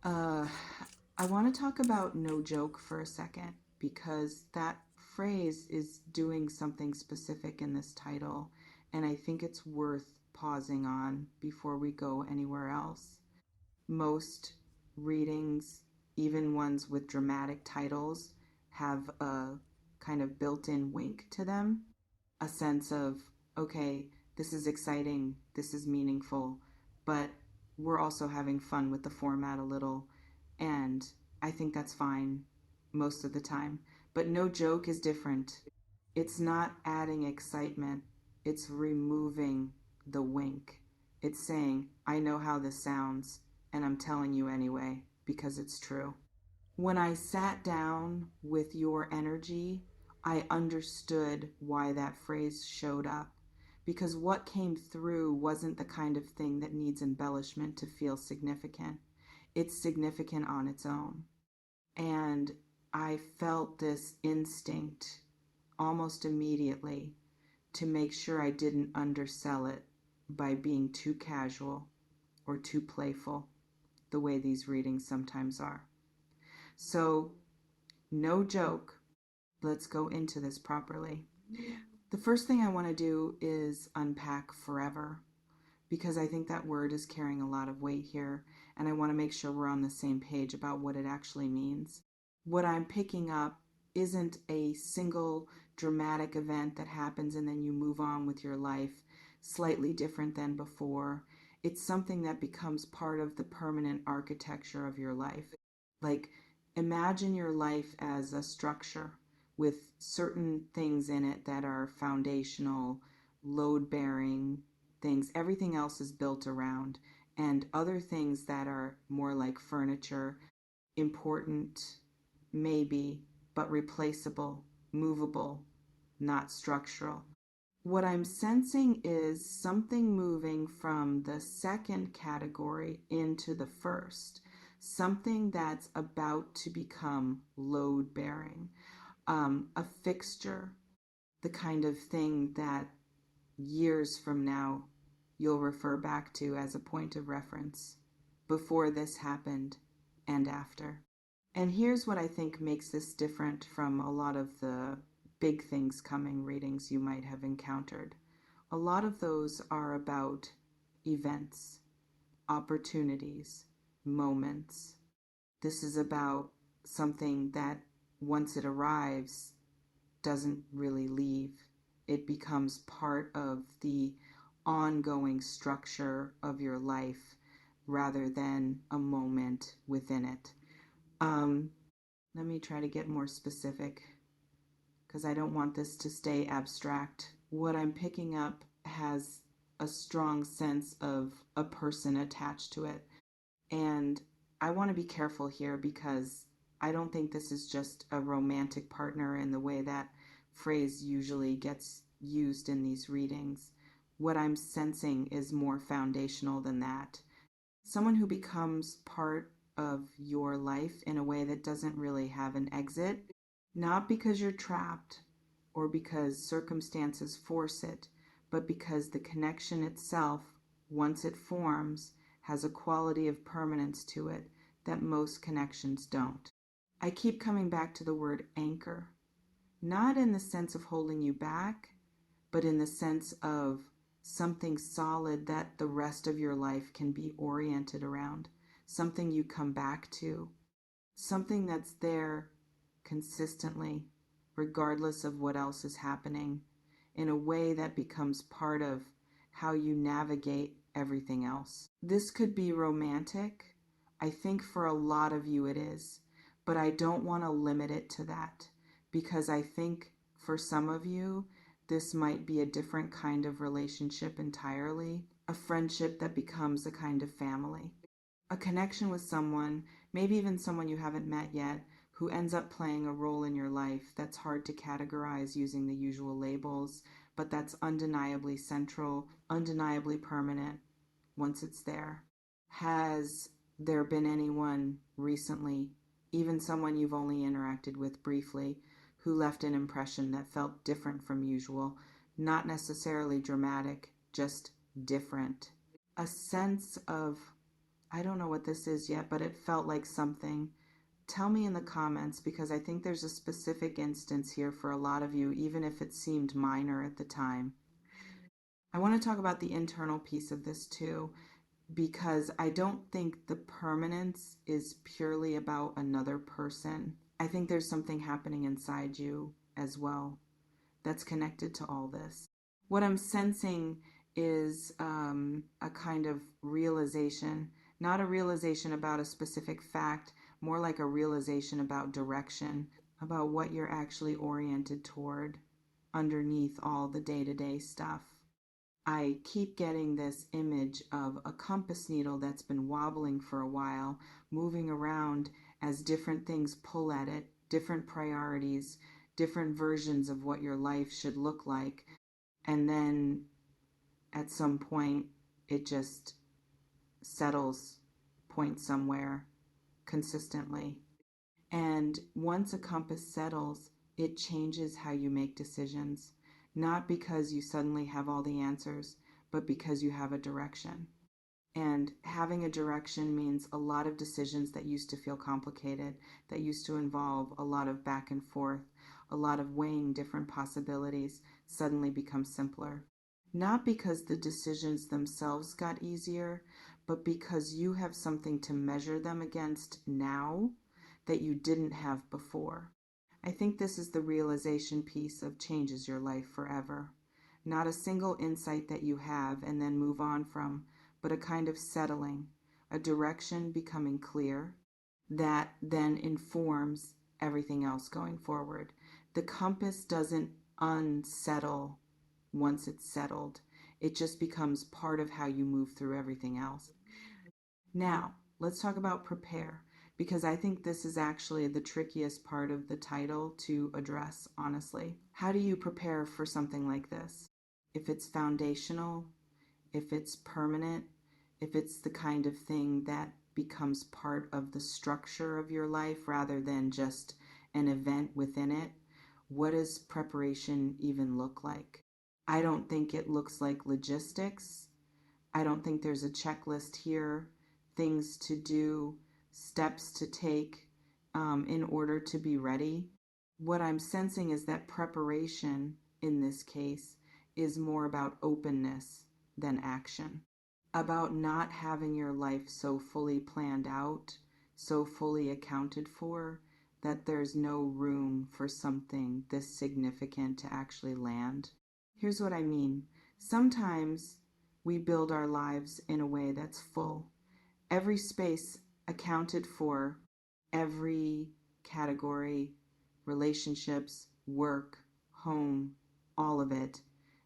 Uh, I want to talk about no joke for a second because that phrase is doing something specific in this title, and I think it's worth pausing on before we go anywhere else. Most readings, even ones with dramatic titles, have a kind of built in wink to them, a sense of, okay, this is exciting, this is meaningful, but we're also having fun with the format a little. And I think that's fine most of the time. But no joke is different. It's not adding excitement, it's removing the wink. It's saying, I know how this sounds, and I'm telling you anyway because it's true. When I sat down with your energy, I understood why that phrase showed up. Because what came through wasn't the kind of thing that needs embellishment to feel significant. It's significant on its own. And I felt this instinct almost immediately to make sure I didn't undersell it by being too casual or too playful, the way these readings sometimes are. So, no joke, let's go into this properly. The first thing I want to do is unpack forever because I think that word is carrying a lot of weight here, and I want to make sure we're on the same page about what it actually means. What I'm picking up isn't a single dramatic event that happens and then you move on with your life slightly different than before. It's something that becomes part of the permanent architecture of your life. Like, imagine your life as a structure with certain things in it that are foundational, load bearing things. Everything else is built around, and other things that are more like furniture, important, maybe, but replaceable, movable, not structural. What I'm sensing is something moving from the second category into the first, something that's about to become load bearing, a fixture, the kind of thing that years from now you'll refer back to as a point of reference before this happened and after. And here's what I think makes this different from a lot of the big things coming readings you might have encountered. A lot of those are about events, opportunities, moments. This is about something that once it arrives doesn't really leave. It becomes part of the ongoing structure of your life rather than a moment within it. Um, Let me try to get more specific because I don't want this to stay abstract. What I'm picking up has a strong sense of a person attached to it. And I want to be careful here because I don't think this is just a romantic partner in the way that phrase usually gets used in these readings. What I'm sensing is more foundational than that. Someone who becomes part of your life in a way that doesn't really have an exit, not because you're trapped or because circumstances force it, but because the connection itself, once it forms, has a quality of permanence to it that most connections don't. I keep coming back to the word anchor, not in the sense of holding you back, but in the sense of something solid that the rest of your life can be oriented around, something you come back to, something that's there consistently, regardless of what else is happening, in a way that becomes part of how you navigate everything else. This could be romantic. I think for a lot of you it is, but I don't want to limit it to that because I think for some of you, this might be a different kind of relationship entirely, a friendship that becomes a kind of family, a connection with someone, maybe even someone you haven't met yet, who ends up playing a role in your life that's hard to categorize using the usual labels, but that's undeniably central, undeniably permanent once it's there. Has there been anyone recently, even someone you've only interacted with briefly, who left an impression that felt different from usual? Not necessarily dramatic, just different. A sense of I don't know what this is yet, but it felt like something. Tell me in the comments because I think there's a specific instance here for a lot of you, even if it seemed minor at the time. I want to talk about the internal piece of this too, because I don't think the permanence is purely about another person. I think there's something happening inside you as well that's connected to all this. What I'm sensing is a kind of realization, not a realization about a specific fact, more like a realization about direction, about what you're actually oriented toward underneath all the day to day stuff. I keep getting this image of a compass needle that's been wobbling for a while, moving around as different things pull at it, different priorities, different versions of what your life should look like. And then at some point, it just settles, points somewhere consistently. And once a compass settles, it changes how you make decisions, not because you suddenly have all the answers, but because you have a direction. And having a direction means a lot of decisions that used to feel complicated, that used to involve a lot of back and forth, a lot of weighing different possibilities, suddenly become simpler. Not because the decisions themselves got easier, but because you have something to measure them against now that you didn't have before. I think this is the realization piece of changes your life forever. Not a single insight that you have and then move on from, but a kind of settling, a direction becoming clear that then informs everything else going forward. The compass doesn't unsettle once it's settled. It just becomes part of how you move through everything else. Now, let's talk about prepare, because I think this is actually the trickiest part of the title to address, honestly. How do you prepare for something like this? If it's foundational, if it's permanent, if it's the kind of thing that becomes part of the structure of your life rather than just an event within it, what does preparation even look like? I don't think it looks like logistics. I don't think there's a checklist here, things to do, steps to take in order to be ready. What I'm sensing is that preparation in this case is more about openness than action, about not having your life so fully planned out, so fully accounted for, that there's no room for something this significant to actually land. Here's what I mean. Sometimes we build our lives in a way that's full, every space accounted for, every category, relationships, work, home, all of it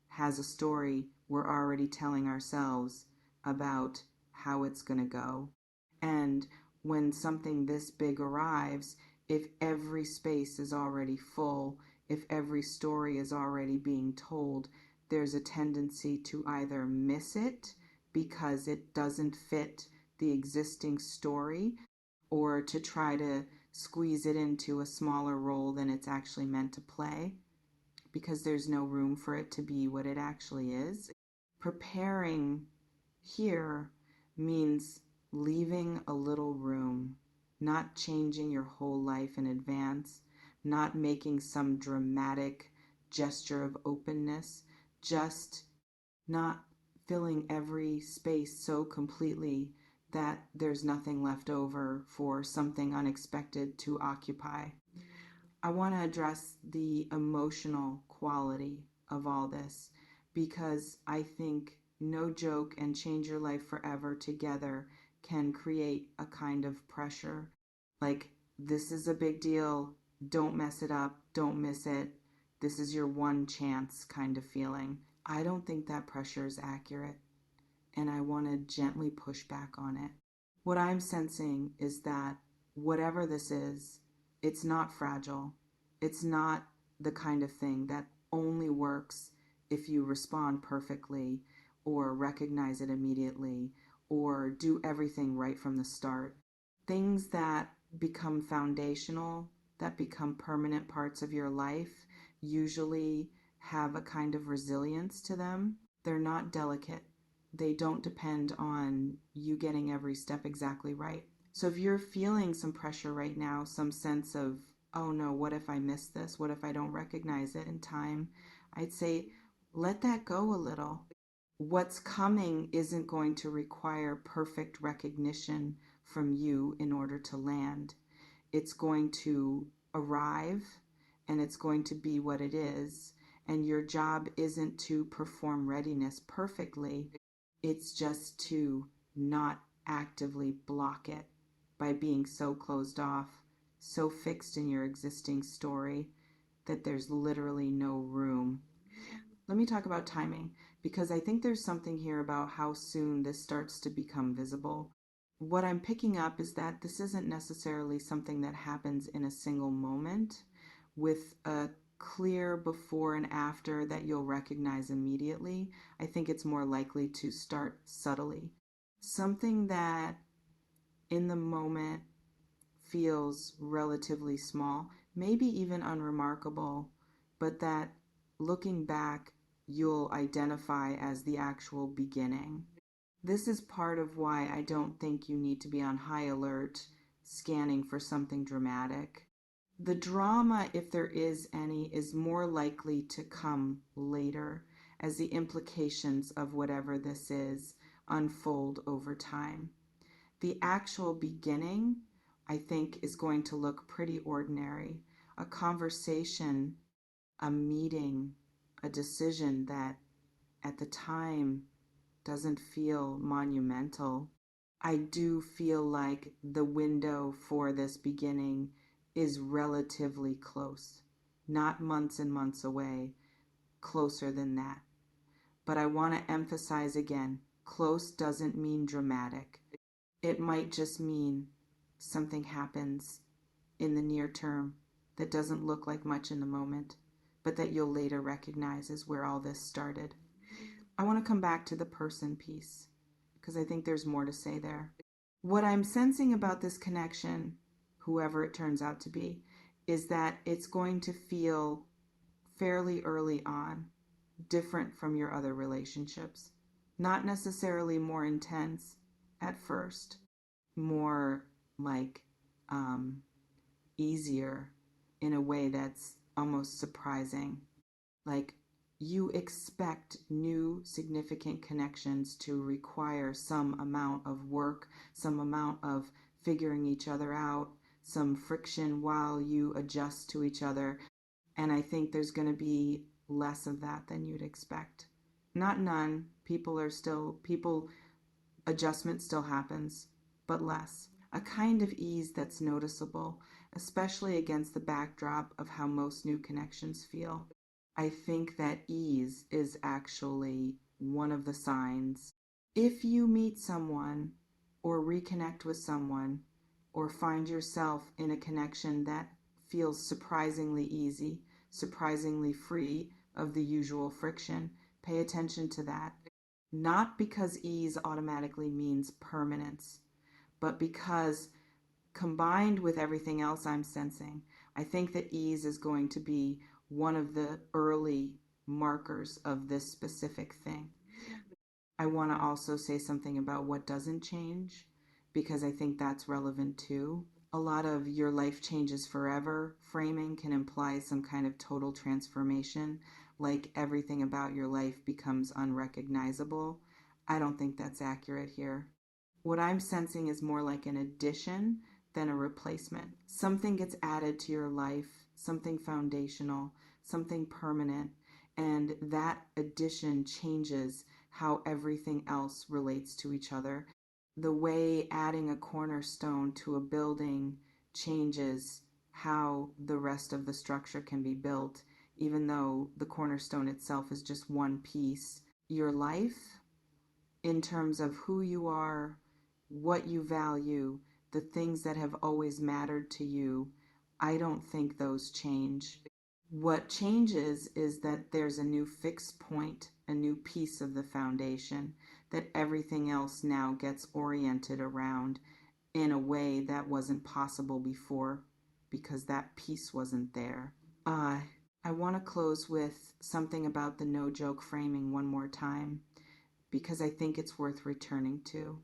has a story we're already telling ourselves about how it's going to go. And when something this big arrives, if every space is already full, if every story is already being told, there's a tendency to either miss it because it doesn't fit the existing story, or to try to squeeze it into a smaller role than it's actually meant to play because there's no room for it to be what it actually is. Preparing here means leaving a little room, not changing your whole life in advance, not making some dramatic gesture of openness, just not filling every space so completely that there's nothing left over for something unexpected to occupy. I want to address the emotional quality of all this because I think No Joke and Change Your Life Forever together can create a kind of pressure. Like, this is a big deal. Don't mess it up. Don't miss it. This is your one chance kind of feeling. I don't think that pressure is accurate, and I want to gently push back on it. What I'm sensing is that whatever this is, it's not fragile. It's not the kind of thing that only works if you respond perfectly or recognize it immediately or do everything right from the start. Things that become foundational, that become permanent parts of your life, usually have a kind of resilience to them. They're not delicate. they don't depend on you getting every step exactly right. So if you're feeling some pressure right now, some sense of, oh no, what if I miss this? What if I don't recognize it in time? I'd say let that go a little. What's coming isn't going to require perfect recognition from you in order to land. It's going to arrive and it's going to be what it is. And your job isn't to perform readiness perfectly, it's just to not actively block it by being so closed off, so fixed in your existing story that there's literally no room. Let me talk about timing because I think there's something here about how soon this starts to become visible. What I'm picking up is that this isn't necessarily something that happens in a single moment with a clear before and after that you'll recognize immediately. I think it's more likely to start subtly. Something that in the moment feels relatively small, maybe even unremarkable, but that looking back you'll identify as the actual beginning. This is part of why I don't think you need to be on high alert scanning for something dramatic. The drama, if there is any, is more likely to come later as the implications of whatever this is unfold over time. The actual beginning, I think, is going to look pretty ordinary. A conversation, a meeting, a decision that at the time doesn't feel monumental. I do feel like the window for this beginning is relatively close, not months and months away, closer than that. But I want to emphasize again, close doesn't mean dramatic. It might just mean something happens in the near term that doesn't look like much in the moment, but that you'll later recognize is where all this started. I want to come back to the person piece because I think there's more to say there. What I'm sensing about this connection, whoever it turns out to be, is that it's going to feel fairly early on different from your other relationships. Not necessarily more intense at first, more like easier in a way that's almost surprising. Like you expect new significant connections to require some amount of work, some amount of figuring each other out, some friction while you adjust to each other. And I think there's going to be less of that than you'd expect. Not none. Adjustment still happens, but less. A kind of ease that's noticeable, especially against the backdrop of how most new connections feel. I think that ease is actually one of the signs. If you meet someone or reconnect with someone or find yourself in a connection that feels surprisingly easy, surprisingly free of the usual friction, pay attention to that. Not because ease automatically means permanence, but because combined with everything else I'm sensing, I think that ease is going to be one of the early markers of this specific thing. I want to also say something about what doesn't change because I think that's relevant too. A lot of your life changes forever framing can imply some kind of total transformation, like everything about your life becomes unrecognizable. I don't think that's accurate here. What I'm sensing is more like an addition than a replacement. Something gets added to your life, something foundational, something permanent, and that addition changes how everything else relates to each other. The way adding a cornerstone to a building changes how the rest of the structure can be built, even though the cornerstone itself is just one piece. Your life, in terms of who you are, what you value, the things that have always mattered to you, I don't think those change. What changes is that there's a new fixed point, a new piece of the foundation that everything else now gets oriented around in a way that wasn't possible before because that piece wasn't there. I want to close with something about the no joke framing one more time because I think it's worth returning to.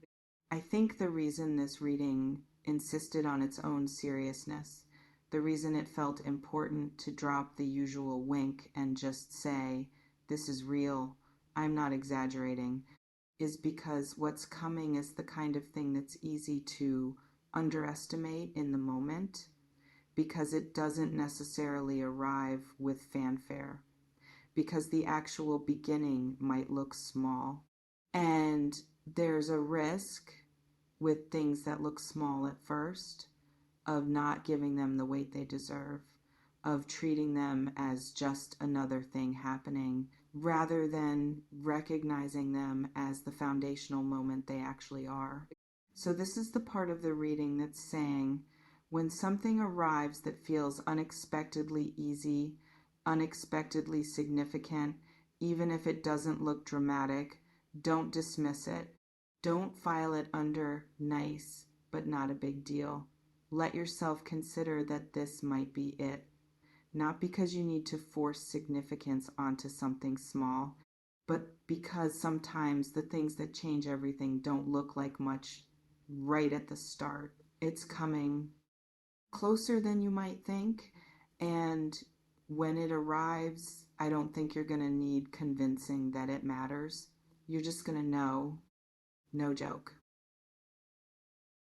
I think the reason this reading insisted on its own seriousness, the reason it felt important to drop the usual wink and just say, this is real, I'm not exaggerating, is because what's coming is the kind of thing that's easy to underestimate in the moment because it doesn't necessarily arrive with fanfare, because the actual beginning might look small. And there's a risk with things that look small at first of not giving them the weight they deserve, of treating them as just another thing happening rather than recognizing them as the foundational moment they actually are. So, this is the part of the reading that's saying when something arrives that feels unexpectedly easy, unexpectedly significant, even if it doesn't look dramatic, don't dismiss it. Don't file it under nice, but not a big deal. Let yourself consider that this might be it. Not because you need to force significance onto something small, but because sometimes the things that change everything don't look like much right at the start. It's coming closer than you might think, and when it arrives, I don't think you're going to need convincing that it matters. You're just going to know. No joke.